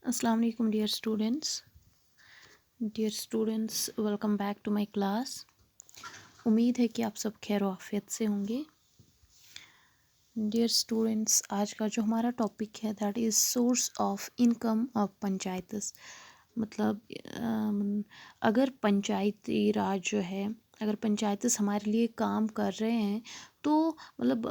अस्सलाम वालेकुम dear students welcome back to my class. उम्मीद है कि आप सब खैर आफियत से होंगे। डियर स्टूडेंट्स, आज का जो हमारा टॉपिक है that is source of income of panchayat. मतलब अगर पंचायती राज जो है, अगर पंचायत हमारे लिए काम कर रहे हैं तो मतलब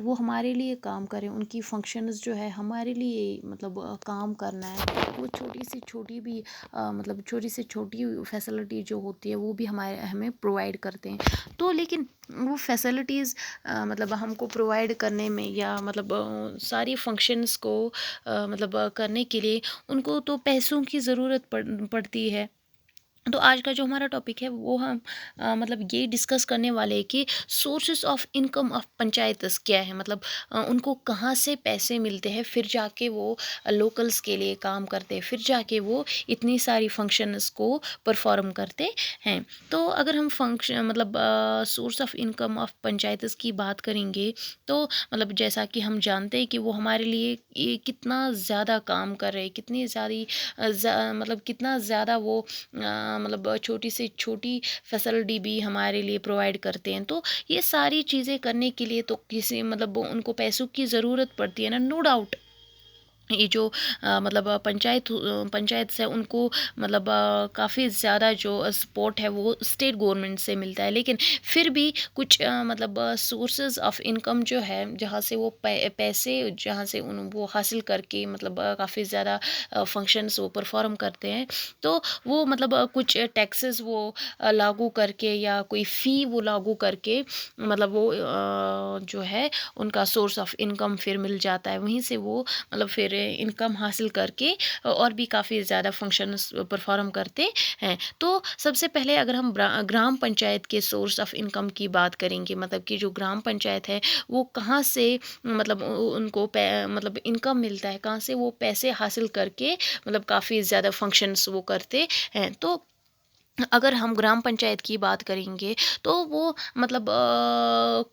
वो हमारे लिए काम करें, उनकी फंक्शंस जो है हमारे लिए मतलब काम करना है। वो छोटी से छोटी भी मतलब छोटी से छोटी फैसिलिटी जो होती है वो भी हमें प्रोवाइड करते हैं। तो लेकिन वो फैसिलिटीज़ मतलब हमको प्रोवाइड करने में या मतलब सारी फंक्शंस को मतलब करने के लिए उनको तो पैसों की ज़रूरत पड़ती है। तो आज का जो हमारा टॉपिक है वो हम मतलब ये डिस्कस करने वाले हैं कि सोर्सेस ऑफ इनकम ऑफ पंचायतस क्या है। मतलब उनको कहाँ से पैसे मिलते हैं, फिर जाके वो लोकल्स के लिए काम करते हैं, फिर जाके वो इतनी सारी फंक्शंस को परफॉर्म करते हैं। तो अगर हम फंक्शन मतलब सोर्स ऑफ इनकम ऑफ पंचायतस की बात करेंगे तो मतलब जैसा कि हम जानते हैं कि वो हमारे लिए ये कितना ज़्यादा काम कर रहे हैं, कितनी मतलब कितना ज़्यादा वो मतलब छोटी से छोटी फैसिलिटी भी हमारे लिए प्रोवाइड करते हैं। तो ये सारी चीज़ें करने के लिए तो किसी मतलब उनको पैसों की ज़रूरत पड़ती है ना, नो डाउट। ये जो मतलब पंचायत से उनको मतलब काफ़ी ज़्यादा जो सपोर्ट है वो स्टेट गवर्नमेंट से मिलता है। लेकिन फिर भी कुछ मतलब सोर्सेज ऑफ इनकम जो है जहाँ से वो पैसे जहाँ से उन वो हासिल करके मतलब काफ़ी ज़्यादा फंक्शंस वो परफॉर्म करते हैं। तो वो मतलब कुछ टैक्सेस वो लागू करके या कोई फ़ी वो लागू करके मतलब वो जो है उनका सोर्स ऑफ इनकम फिर मिल जाता है। वहीं से वो मतलब फिर इनकम हासिल करके और भी काफ़ी ज़्यादा फंक्शंस परफॉर्म करते हैं। तो सबसे पहले अगर हम ग्राम पंचायत के सोर्स ऑफ इनकम की बात करेंगे, मतलब कि जो ग्राम पंचायत है वो कहाँ से मतलब उनको मतलब इनकम मिलता है, कहाँ से वो पैसे हासिल करके मतलब काफ़ी ज़्यादा फंक्शंस वो करते हैं। तो अगर हम ग्राम पंचायत की बात करेंगे तो वो मतलब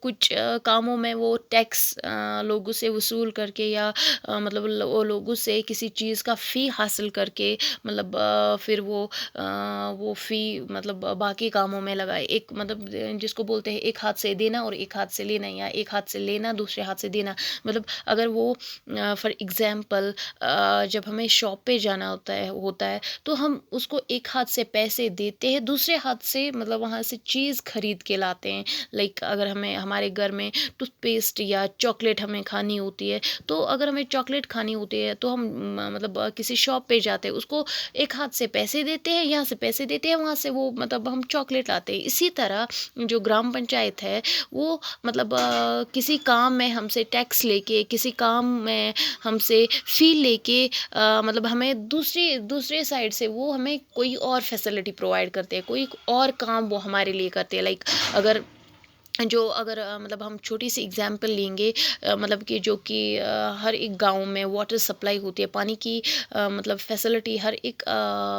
कुछ कामों में वो टैक्स लोगों से वसूल करके या मतलब वो लोगों से किसी चीज़ का फ़ी हासिल करके मतलब फिर वो फ़ी मतलब बाकी कामों में लगाए। एक मतलब जिसको बोलते हैं एक हाथ से देना और एक हाथ से लेना, या एक हाथ से लेना दूसरे हाथ से देना। मतलब अगर वो फॉर एग्ज़ाम्पल जब हमें शॉप पे जाना होता है तो हम उसको एक हाथ से पैसे देते हैं, दूसरे हाथ से मतलब वहाँ से चीज़ खरीद के लाते हैं। लाइक अगर हमें हमारे घर में टूथपेस्ट या चॉकलेट हमें खानी होती है, तो अगर हमें चॉकलेट खानी होती है तो हम मतलब किसी शॉप पे जाते हैं, उसको एक हाथ से पैसे देते हैं, यहाँ से पैसे देते हैं, वहाँ से वो मतलब हम चॉकलेट लाते हैं। इसी तरह जो ग्राम पंचायत है वो मतलब किसी काम में हमसे टैक्स लेके, किसी काम में हमसे फ़ी लेके मतलब हमें दूसरी दूसरे साइड से वो हमें कोई और फैसिलिटी प्रोवाइड करते हैं, कोई और काम वो हमारे लिए करते हैं। लाइक अगर मतलब हम छोटी सी एग्जांपल लेंगे, मतलब कि जो कि हर एक गांव में वाटर सप्लाई होती है, पानी की मतलब फैसिलिटी हर एक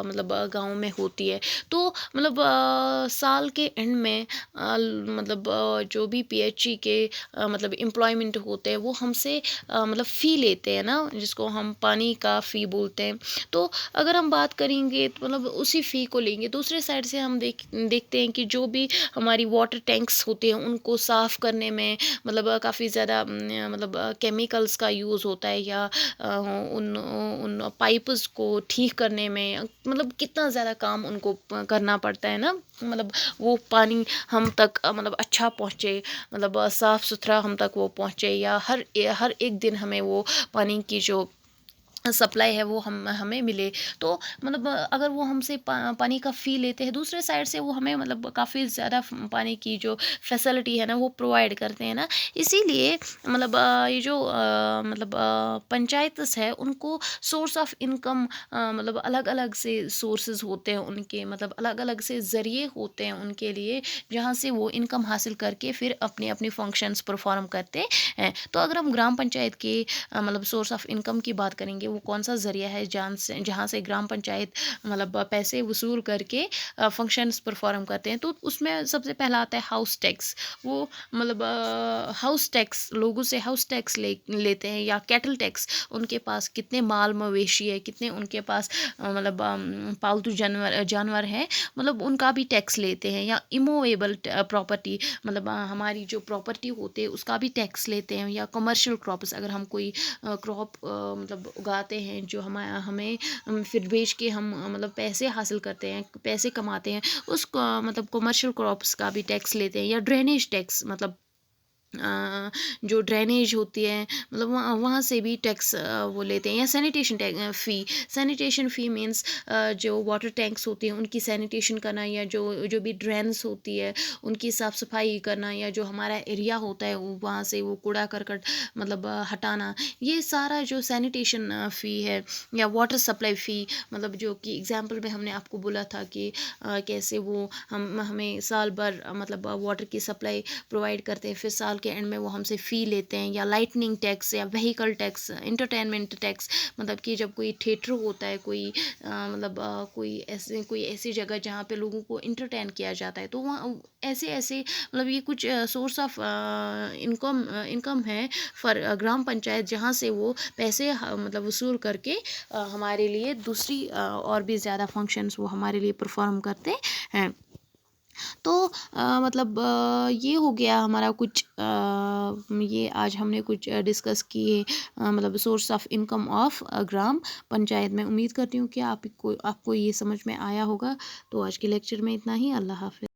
मतलब गांव में होती है। तो मतलब साल के एंड में मतलब जो भी पीएचई के मतलब एम्प्लॉयमेंट होते हैं वो हमसे मतलब फ़ी लेते हैं ना, जिसको हम पानी का फ़ी बोलते हैं। तो अगर हम बात करेंगे तो मतलब उसी फ़ी को लेंगे। दूसरे साइड से हम देखते हैं कि जो भी हमारी वाटर टैंक्स होते हैं उनको साफ़ करने में मतलब काफ़ी ज़्यादा मतलब केमिकल्स का यूज़ होता है, या उन उन पाइप्स को ठीक करने में मतलब कितना ज़्यादा काम उनको करना पड़ता है ना। मतलब वो पानी हम तक मतलब अच्छा पहुँचे, मतलब साफ़ सुथरा हम तक वो पहुँचे, या हर एक दिन हमें वो पानी की जो सप्लाई है वो हमें मिले। तो मतलब अगर वो हमसे पानी का फ़ी लेते हैं, दूसरे साइड से वो हमें मतलब काफ़ी ज़्यादा पानी की जो फैसिलिटी है ना वो प्रोवाइड करते हैं ना। इसीलिए मतलब ये जो मतलब पंचायत है उनको सोर्स ऑफ इनकम मतलब अलग अलग से सोर्सेज होते हैं उनके, मतलब अलग अलग से ज़रिए होते हैं उनके लिए, जहाँ से वो इनकम हासिल करके फिर अपने अपने फंक्शंस परफॉर्म करते हैं। तो अगर हम ग्राम पंचायत के मतलब सोर्स ऑफ इनकम की बात करेंगे, वो कौन सा ज़रिया है जहाँ से ग्राम पंचायत मतलब पैसे वसूल करके फंक्शंस परफॉर्म करते हैं। तो उसमें सबसे पहला आता है हाउस टैक्स। वो मतलब हाउस टैक्स, लोगों से हाउस टैक्स लेते हैं, या कैटल टैक्स, उनके पास कितने माल मवेशी है, कितने उनके पास मतलब पालतू जानवर हैं, मतलब उनका भी टैक्स लेते हैं। या इमूवेबल प्रॉपर्टी, मतलब हमारी जो प्रॉपर्टी होते हैं उसका भी टैक्स लेते हैं। या कमर्शियल क्रॉप्स, अगर हम कोई क्रॉप मतलब उगाते हैं जो हमें फिर बेच के हम मतलब पैसे हासिल करते हैं, पैसे कमाते हैं, उस मतलब कमर्शियल क्रॉप्स का भी टैक्स लेते हैं। या ड्रेनेज टैक्स, मतलब जो ड्रेनेज होती है, मतलब वहाँ से भी टैक्स वो लेते हैं। या सैनिटेशन फ़ी, सैनिटेशन फ़ी मीन्स जो वाटर टैंक्स होती हैं उनकी सैनिटेशन करना, या जो जो भी ड्रेन्स होती है उनकी साफ़ सफाई करना, या जो हमारा एरिया होता है वहाँ से वो कूड़ा करकट मतलब हटाना, ये सारा जो सैनिटेशन फ़ी है। या वाटर सप्लाई फ़ी, मतलब जो कि एग्जांपल में हमने आपको बोला था कि कैसे वो हमें साल भर मतलब वाटर की सप्लाई प्रोवाइड करते हैं, फिर साल के एंड में वो हमसे फ़ी लेते हैं। या लाइटनिंग टैक्स, या व्हीकल टैक्स, इंटरटेनमेंट टैक्स, मतलब कि जब कोई थिएटर होता है, कोई मतलब कोई ऐसी जगह जहाँ पे लोगों को इंटरटेन किया जाता है, तो वहाँ ऐसे ऐसे मतलब ये कुछ सोर्स ऑफ इनकम है फॉर ग्राम पंचायत, जहाँ से वो पैसे मतलब वसूल करके हमारे लिए दूसरी और भी ज़्यादा फंक्शंस वो हमारे लिए परफॉर्म करते हैं। तो मतलब ये हो गया हमारा कुछ ये आज हमने कुछ डिस्कस किए मतलब source of income of gram panchayat. मैं उम्मीद करती हूँ कि आपको ये समझ में आया होगा। तो आज के लेक्चर में इतना ही। अल्लाह हाफ़िज़।